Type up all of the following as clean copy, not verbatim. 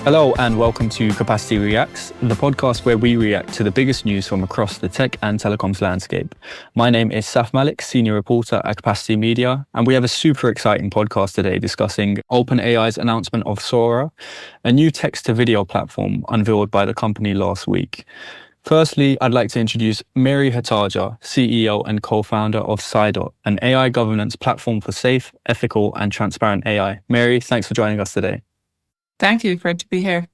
Hello and welcome to Capacity Reacts, the podcast where we react to the biggest news from across the tech and telecoms landscape. My name is Saf Malik, senior reporter at Capacity Media, and we have a super exciting podcast today discussing OpenAI's announcement of Sora, a new text-to-video platform unveiled by the company last week. Firstly, I'd like to introduce Meeri Haataja, CEO and co-founder of Saidot, an AI governance platform for safe, ethical, and transparent AI. Meeri, thanks for joining us today. Thank you. Great to be here.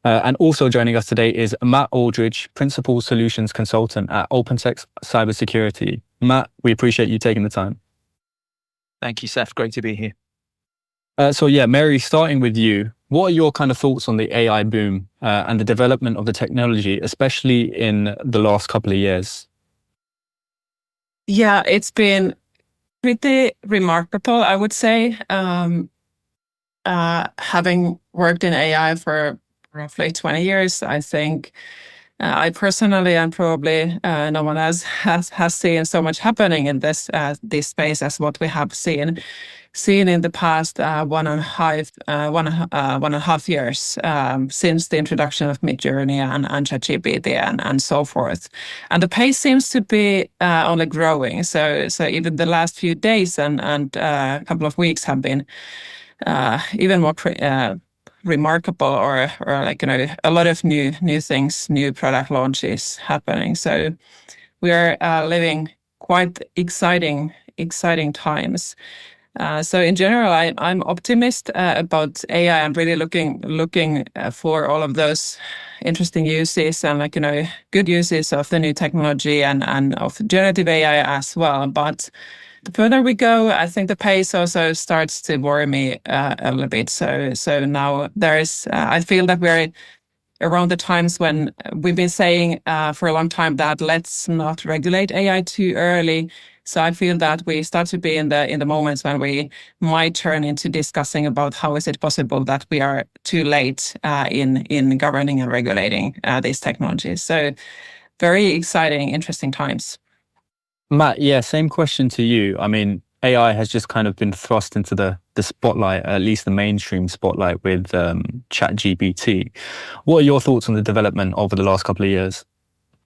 And also joining us today is Matt Aldridge, Principal Solutions Consultant at OpenText Cyber Security. Matt, we appreciate you taking the time. Thank you, Seth. Great to be here. Meeri, starting with you, what are your kind of thoughts on the AI boom and the development of the technology, especially in the last couple of years? Yeah, it's been pretty remarkable, I would say. Having worked in AI for roughly 20 years, I think I personally and probably no one else has seen so much happening in this space as what we have seen in the past one and a half years since the introduction of Midjourney and ChatGPT and so forth. And the pace seems to be only growing. So even the last few days and a couple of weeks have been even more remarkable, or a lot of new things, new product launches happening. So we are living quite exciting times. So in general, I'm optimist about AI. I'm really looking for all of those interesting uses and good uses of the new technology and of generative AI as well. But the further we go, I think the pace also starts to worry me a little bit. So now I feel that we're around the times when we've been saying for a long time that let's not regulate AI too early. So I feel that we start to be in the moments when we might turn into discussing about how is it possible that we are too late in governing and regulating these technologies. So very exciting, interesting times. Matt, yeah, same question to you. I mean, AI has just kind of been thrust into the spotlight, at least the mainstream spotlight with ChatGPT. What are your thoughts on the development over the last couple of years?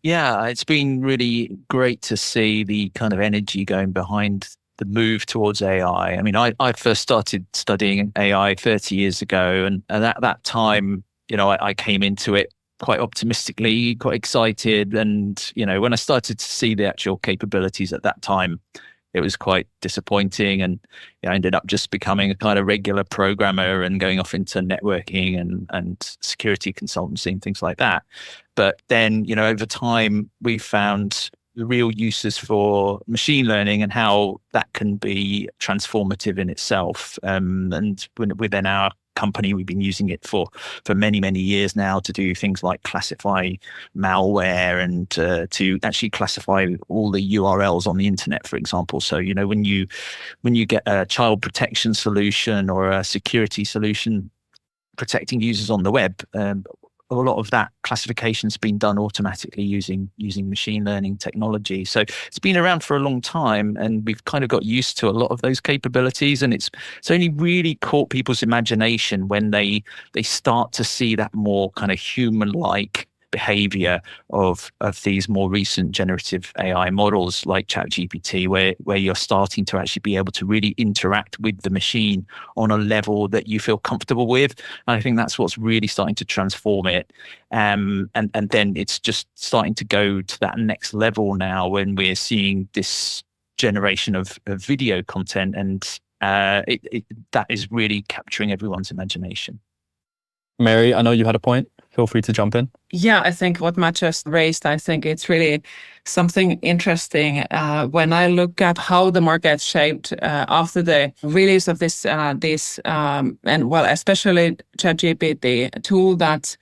Yeah, it's been really great to see the kind of energy going behind the move towards AI. I mean, I first started studying AI 30 years ago, and at that time, I came into it quite optimistically, quite excited. And, when I started to see the actual capabilities at that time, it was quite disappointing. And I ended up just becoming a kind of regular programmer and going off into networking and security consultancy and things like that. But then, over time, we found the real uses for machine learning and how that can be transformative in itself. And within our company, we've been using it for many, many years now to do things like classify malware and to actually classify all the URLs on the internet, for example. So, when you get a child protection solution or a security solution protecting users on the web, a lot of that classification's been done automatically using machine learning technology. So it's been around for a long time, and we've kind of got used to a lot of those capabilities. And it's only really caught people's imagination when they start to see that more kind of human-like behavior of these more recent generative AI models like ChatGPT, where you're starting to actually be able to really interact with the machine on a level that you feel comfortable with. And I think that's what's really starting to transform it. And then it's just starting to go to that next level now when we're seeing this generation of video content, and that is really capturing everyone's imagination. Meeri, I know you had a point. Feel free to jump in. Yeah, I think what Matt just raised, I think it's really something interesting. When I look at how the market shaped after the release of this, especially ChatGPT, a tool that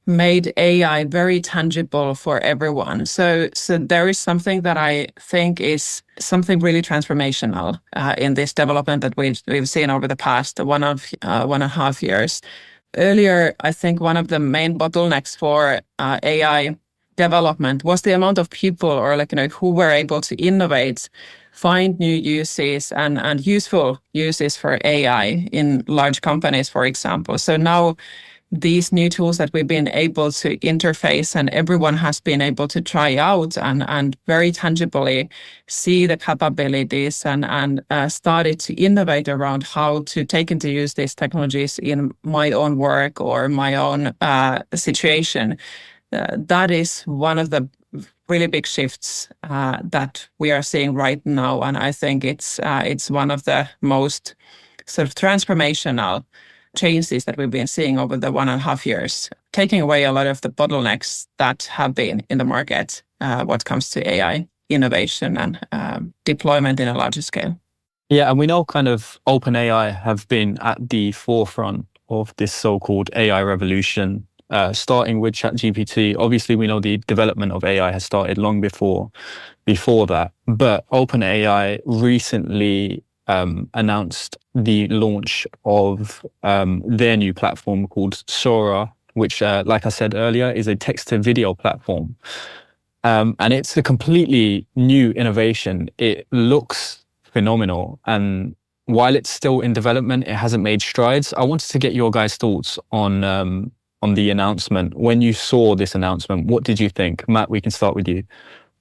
made AI very tangible for everyone. So there is something that I think is something really transformational in this development that we've seen over the past one and a half years. Earlier, I think one of the main bottlenecks for AI development was the amount of people who were able to innovate, find new uses and useful uses for AI in large companies, for example. So now these new tools that we've been able to interface and everyone has been able to try out and very tangibly see the capabilities and started to innovate around how to take into use these technologies in my own work or my own situation. That is one of the really big shifts that we are seeing right now. And I think it's one of the most sort of transformational changes that we've been seeing over the 1.5 years, taking away a lot of the bottlenecks that have been in the market what comes to AI innovation and deployment in a larger scale. Yeah, and we know kind of OpenAI have been at the forefront of this so-called AI revolution, starting with ChatGPT. Obviously, we know the development of AI has started long before that, but OpenAI recently announced the launch of their new platform called Sora, which, like I said earlier, is a text-to-video platform. And it's a completely new innovation. It looks phenomenal. And while it's still in development, it hasn't made strides. I wanted to get your guys' thoughts on the announcement. When you saw this announcement, what did you think? Matt, we can start with you.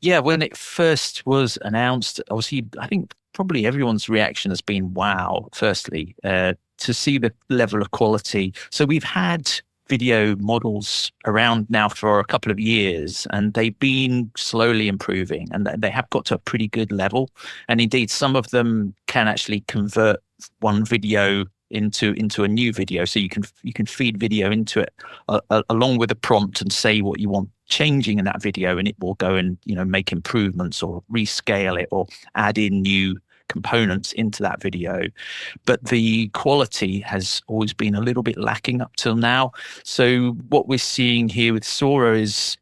Yeah, when it first was announced, obviously, I think probably everyone's reaction has been, wow, firstly, to see the level of quality. So we've had video models around now for a couple of years, and they've been slowly improving, and they have got to a pretty good level. And indeed, some of them can actually convert one video into a new video. So you can feed video into it along with a prompt and say what you want changing in that video, and it will go and make improvements or rescale it or add in new components into that video. But the quality has always been a little bit lacking up till now. So what we're seeing here with Sora is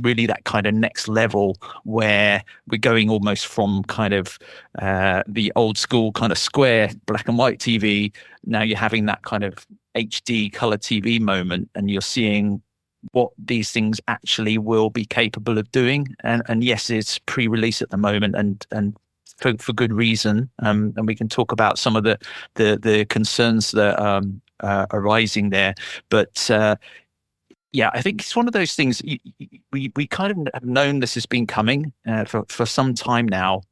really that kind of next level where we're going almost from kind of the old school kind of square black and white TV. Now you're having that kind of HD color TV moment, and you're seeing what these things actually will be capable of doing. And yes, it's pre-release at the moment, and for good reason. And we can talk about some of the concerns that are arising there. But yeah, I think it's one of those things. We kind of have known this has been coming for some time now,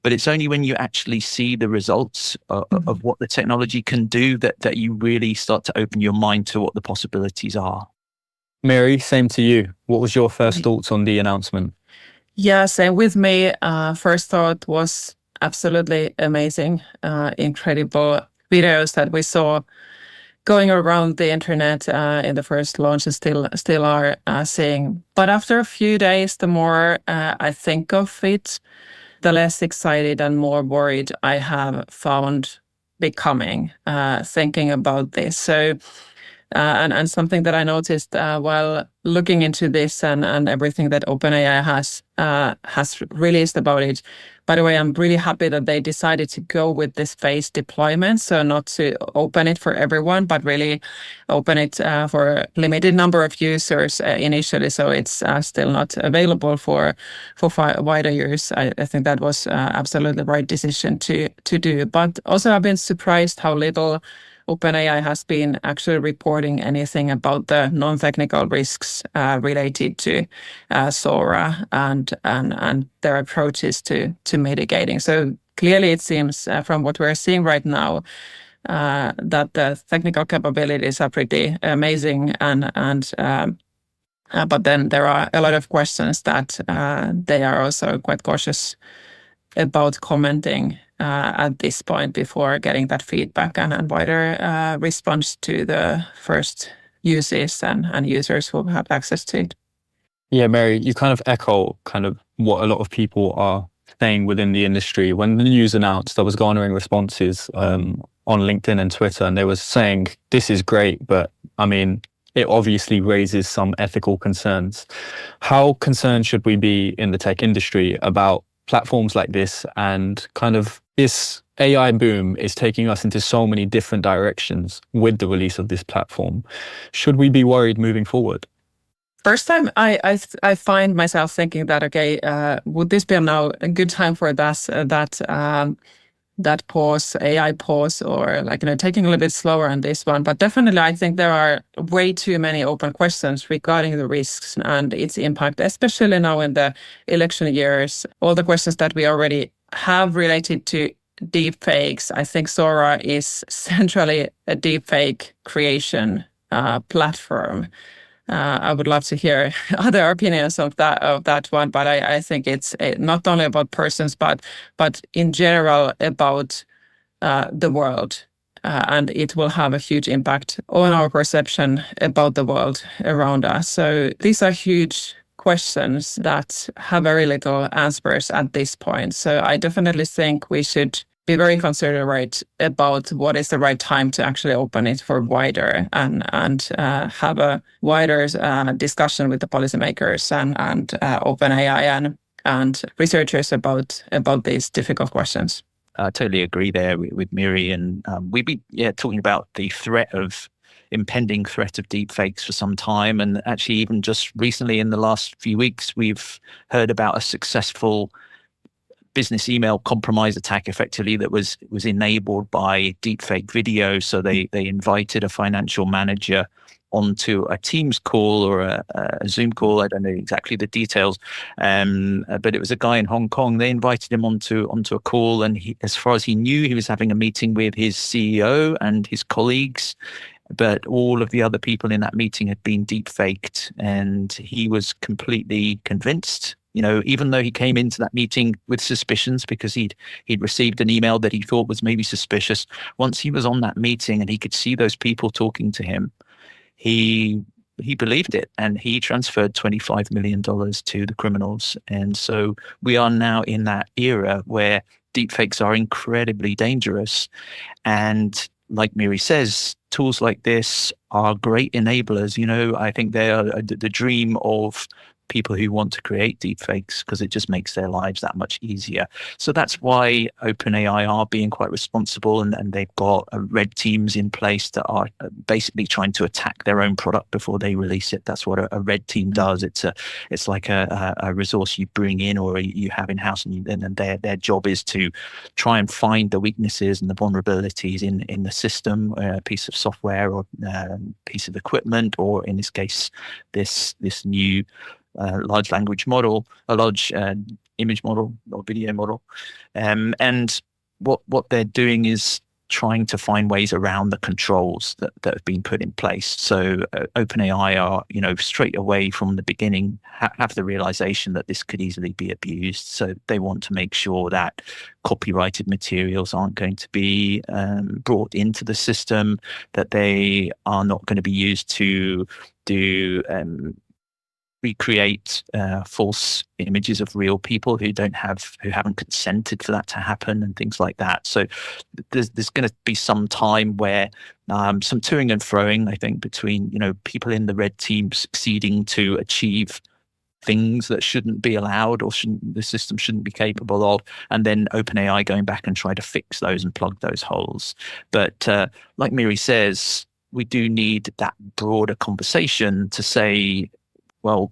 but it's only when you actually see the results of what the technology can do that you really start to open your mind to what the possibilities are. Meeri, same to you. What was your first thoughts on the announcement? Yeah, same with me. First thought was absolutely amazing, incredible videos that we saw going around the internet in the first launch and still are seeing. But after a few days, the more I think of it, the less excited and more worried I have found becoming thinking about this. So, and something that I noticed while looking into this and everything that OpenAI has released about it. By the way, I'm really happy that they decided to go with this phased deployment. So not to open it for everyone, but really open it for a limited number of users initially. So it's still not available for wider use. I think that was absolutely the right decision to do. But also I've been surprised how little OpenAI has been actually reporting anything about the non-technical risks related to Sora and their approaches to mitigating. So clearly it seems from what we're seeing right now that the technical capabilities are pretty amazing but then there are a lot of questions that they are also quite cautious about commenting at this point before getting that feedback and wider response to the first uses and users who have access to it. Yeah, Meeri, you kind of echo kind of what a lot of people are saying within the industry. When the news announced, I was garnering responses on LinkedIn and Twitter, and they were saying, this is great, but I mean, it obviously raises some ethical concerns. How concerned should we be in the tech industry about platforms like this, and kind of this AI boom is taking us into so many different directions with the release of this platform? Should we be worried moving forward? First time I find myself thinking that, okay, would this be now a good time for that that pause, AI pause, or taking a little bit slower on this one. But definitely, I think there are way too many open questions regarding the risks and its impact, especially now in the election years. All the questions that we already have related to deepfakes. I think Sora is centrally a deepfake creation platform. I would love to hear other opinions of that one, but I think it's not only about persons, but in general about the world, and it will have a huge impact on our perception about the world around us. So these are huge questions that have very little answers at this point. So I definitely think we should be very considerate about what is the right time to actually open it for wider and have a wider discussion with the policymakers and OpenAI and researchers about these difficult questions. I totally agree there with Meeri, and we've been talking about the impending threat of deepfakes for some time, and actually even just recently in the last few weeks we've heard about a successful business email compromise attack, effectively, that was enabled by deepfake video. So they invited a financial manager onto a Teams call or a Zoom call. I don't know exactly the details, but it was a guy in Hong Kong. They invited him onto a call, and he, as far as he knew, he was having a meeting with his CEO and his colleagues. But all of the other people in that meeting had been deepfaked, and he was completely convinced. Even though he came into that meeting with suspicions because he'd received an email that he thought was maybe suspicious, once he was on that meeting and he could see those people talking to him, he believed it, and he transferred $25 million to the criminals. And so we are now in that era where deepfakes are incredibly dangerous. And like Meeri says, tools like this are great enablers. I think they are the dream of people who want to create deepfakes, because it just makes their lives that much easier. So that's why OpenAI are being quite responsible, and they've got red teams in place that are basically trying to attack their own product before they release it. That's what a red team does. It's like a resource you bring in or you have in house, and their job is to try and find the weaknesses and the vulnerabilities in the system, a piece of software or piece of equipment, or in this case, this new large language model, a large image model or video model. And what they're doing is trying to find ways around the controls that have been put in place. So OpenAI are, straight away from the beginning, have the realization that this could easily be abused. So they want to make sure that copyrighted materials aren't going to be brought into the system, that they are not going to be used to do recreate false images of real people who haven't consented for that to happen, and things like that. So there's going to be some time where some toing and froing, I think, between people in the red team succeeding to achieve things that shouldn't be allowed or the system shouldn't be capable of, and then OpenAI going back and try to fix those and plug those holes. But like Meeri says, we do need that broader conversation to say, well,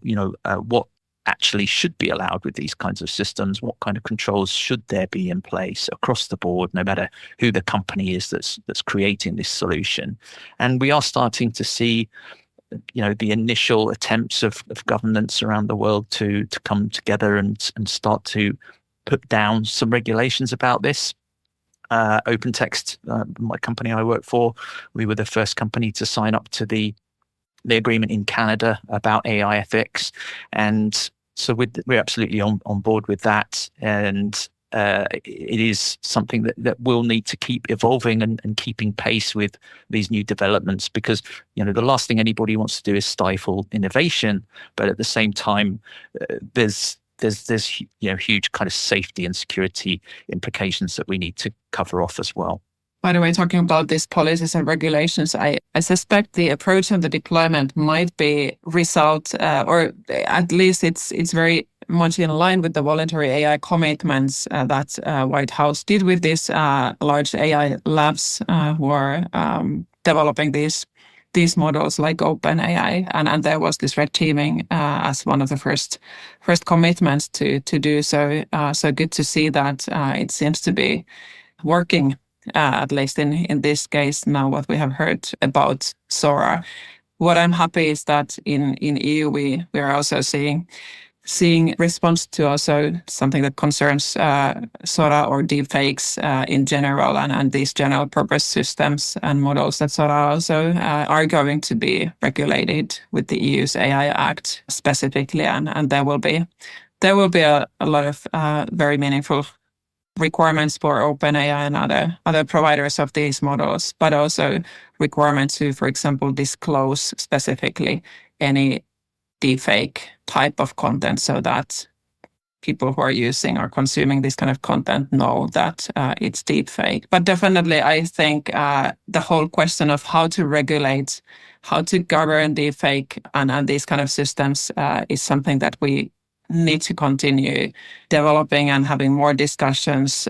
what actually should be allowed with these kinds of systems? What kind of controls should there be in place across the board, no matter who the company is that's creating this solution? And we are starting to see, the initial attempts of governments around the world to come together and start to put down some regulations about this. OpenText, my company I work for, we were the first company to sign up to the agreement in Canada about AI ethics, and so we're absolutely on board with that. And it is something that will need to keep evolving and keeping pace with these new developments, because the last thing anybody wants to do is stifle innovation, but at the same time there's huge kind of safety and security implications that we need to cover off as well. By the way, talking about these policies and regulations, I suspect the approach and the deployment might be result, or at least it's very much in line with the voluntary AI commitments that White House did with these large AI labs who are developing these models like OpenAI, and there was this red teaming as one of the first commitments to do so. So good to see that it seems to be working, at least in this case now what we have heard about Sora. What I'm happy is that in EU we are also seeing response to also something that concerns Sora or deepfakes in general, and these general purpose systems and models that Sora also are going to be regulated with the EU's AI Act specifically, and there will be a lot of very meaningful requirements for OpenAI and other providers of these models, but also requirements to, for example, disclose specifically any deepfake type of content so that people who are using or consuming this kind of content know that it's deepfake. But definitely, I think the whole question of how to regulate, how to govern deepfake and these kind of systems is something that we need to continue developing and having more discussions.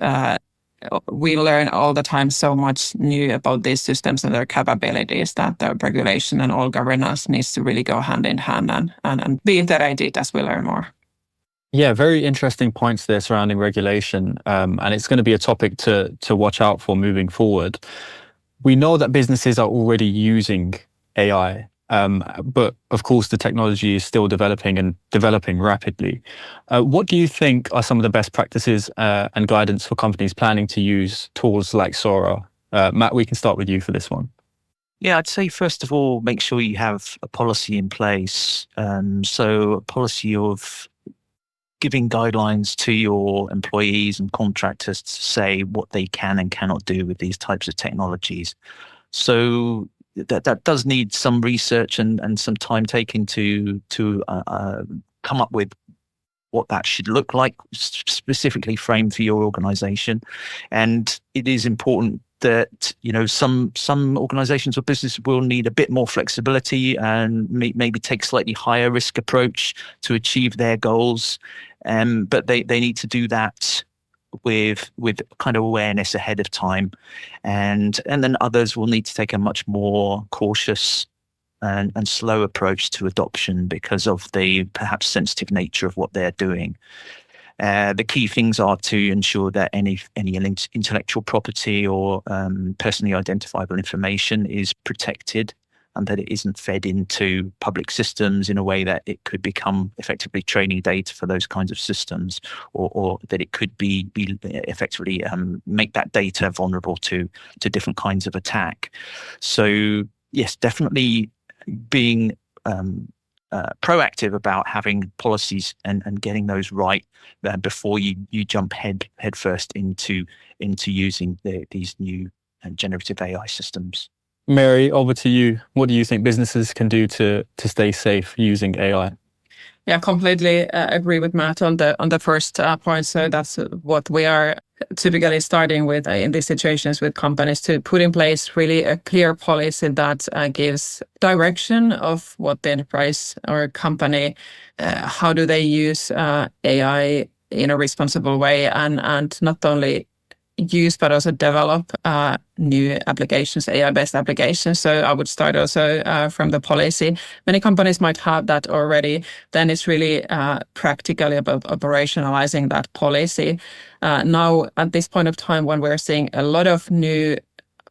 We learn all the time so much new about these systems and their capabilities that the regulation and all governance needs to really go hand in hand and be iterated as we learn more. Yeah, very interesting points there surrounding regulation, and it's going to be a topic to watch out for moving forward. We know that businesses are already using AI, but of course the technology is still developing rapidly. What do you think are some of the best practices and guidance for companies planning to use tools like Sora? Matt, we can start with you for this one. Yeah, I'd say first of all, make sure you have a policy in place. So a policy of giving guidelines to your employees and contractors to say what they can and cannot do with these types of technologies. So that does need some research and some time taken to come up with what that should look like, specifically framed for your organization. And it is important that, some organizations or businesses will need a bit more flexibility and maybe take a slightly higher risk approach to achieve their goals. But they need to do that with kind of awareness ahead of time. And then others will need to take a much more cautious and slow approach to adoption because of the perhaps sensitive nature of what they're doing. The key things are to ensure that any intellectual property or personally identifiable information is protected and that it isn't fed into public systems in a way that it could become effectively training data for those kinds of systems, or that it could be effectively make that data vulnerable to different kinds of attack. So yes, definitely being proactive about having policies and getting those right before you jump head first into using these new generative AI systems. Meeri, over to you. What do you think businesses can do to stay safe using AI? Yeah, completely agree with Matt on the first point. So that's what we are typically starting with in these situations with companies, to put in place really a clear policy that gives direction of what the enterprise or company, how do they use AI in a responsible way, and not only use but also develop new applications, AI-based applications. So I would start also from the policy. Many companies might have that already. Then it's really practically about operationalizing that policy. Now, at this point of time, when we're seeing a lot of new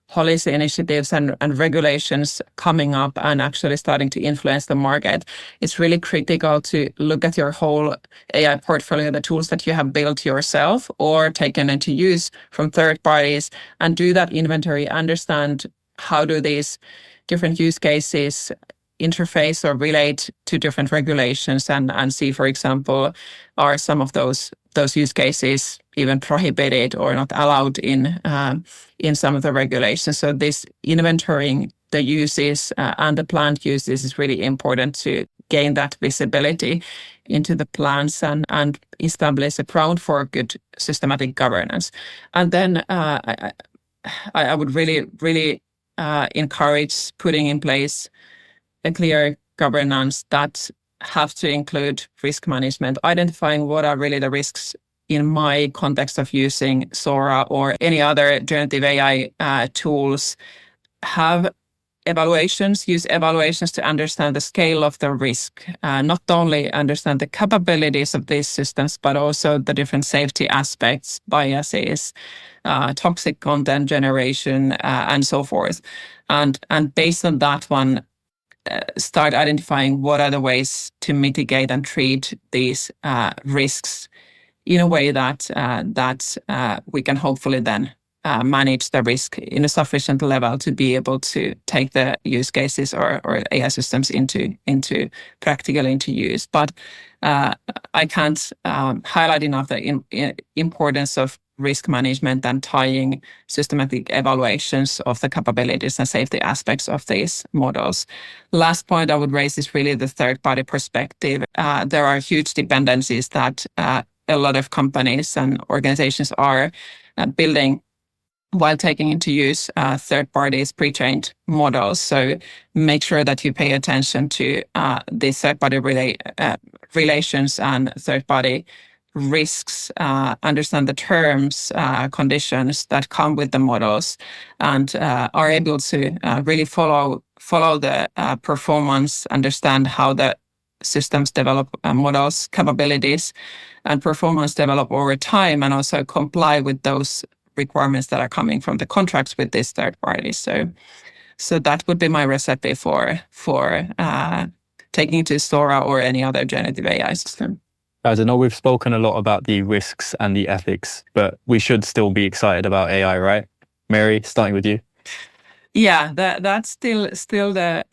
policy initiatives and regulations coming up and actually starting to influence the market, it's really critical to look at your whole AI portfolio, the tools that you have built yourself or taken into use from third parties, and do that inventory, understand how do these different use cases interface or relate to different regulations, and see, for example, are some of those use cases even prohibited or not allowed in some of the regulations. So this inventorying the uses and the planned uses is really important to gain that visibility into the plans and establish a ground for good systematic governance. And then I would really encourage putting in place a clear governance that have to include risk management, identifying what are really the risks in my context of using Sora or any other generative AI tools. Have use evaluations to understand the scale of the risk, not only understand the capabilities of these systems, but also the different safety aspects, biases, toxic content generation, and so forth. And based on that one, start identifying what are the ways to mitigate and treat these risks in a way that we can hopefully then manage the risk in a sufficient level to be able to take the use cases or AI systems into practically into use. But I can't highlight enough the importance of risk management and tying systematic evaluations of the capabilities and safety aspects of these models. Last point I would raise is really the third-party perspective. There are huge dependencies that a lot of companies and organizations are building while taking into use third parties pre-trained models. So make sure that you pay attention to the third-party relations and third-party risks, understand the terms, conditions that come with the models, and are able to really follow the performance, understand how the systems develop, models, capabilities, and performance develop over time, and also comply with those requirements that are coming from the contracts with these third parties. So that would be my recipe for taking to Sora or any other generative AI system. Guys, I know we've spoken a lot about the risks and the ethics, but we should still be excited about AI, right? Meeri, starting with you. Yeah, that's still the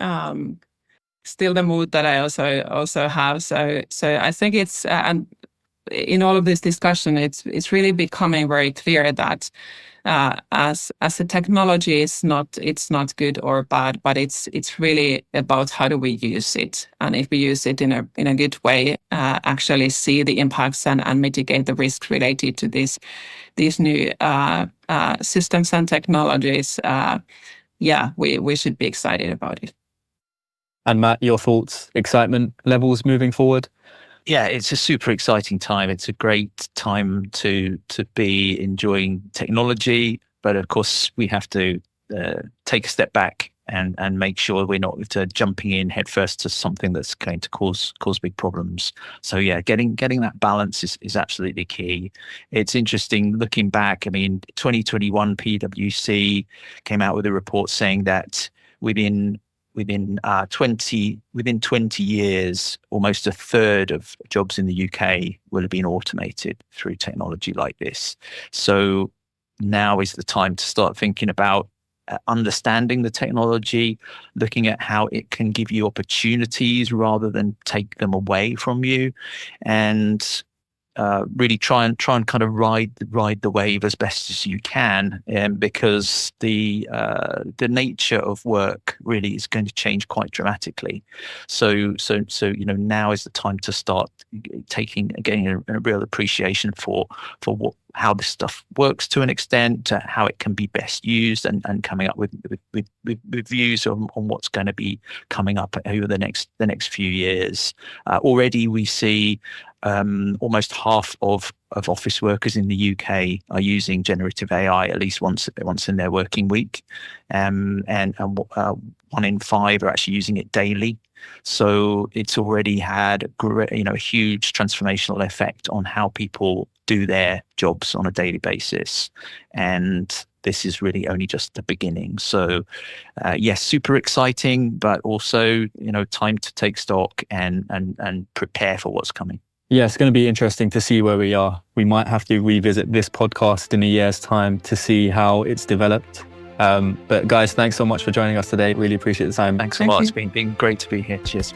mood that I also have. So I think it's and in all of this discussion, it's really becoming very clear that as a technology, it's not good or bad, but it's really about how do we use it, and if we use it in a good way, actually see the impacts and mitigate the risks related to these new systems and technologies. We should be excited about it. And Matt, your thoughts, excitement levels moving forward? Yeah, it's a super exciting time. It's a great time to be enjoying technology, but of course we have to take a step back and make sure we're not jumping in headfirst to something that's going to cause big problems. So yeah, getting that balance is absolutely key. It's interesting looking back. I mean, 2021 PwC came out with a report saying that within 20 years, almost a third of jobs in the UK will have been automated through technology like this. So now is the time to start thinking about understanding the technology, looking at how it can give you opportunities rather than take them away from you, and really try and kind of ride the wave as best as you can, because the nature of work really is going to change quite dramatically. So now is the time to start getting a real appreciation for how this stuff works to an extent, how it can be best used, and coming up with views on what's going to be coming up over the next few years. Already we see almost half of office workers in the UK are using generative AI at least once in their working week, and 1 in 5 are actually using it daily. So it's already had a huge transformational effect on how people do their jobs on a daily basis, and this is really only just the beginning. So yes, super exciting, but also time to take stock and prepare for what's coming. Yeah, it's going to be interesting to see where we are. We might have to revisit this podcast in a year's time to see how it's developed. But guys, thanks so much for joining us today. Really appreciate the time. Thanks a lot. It's been great to be here. Cheers.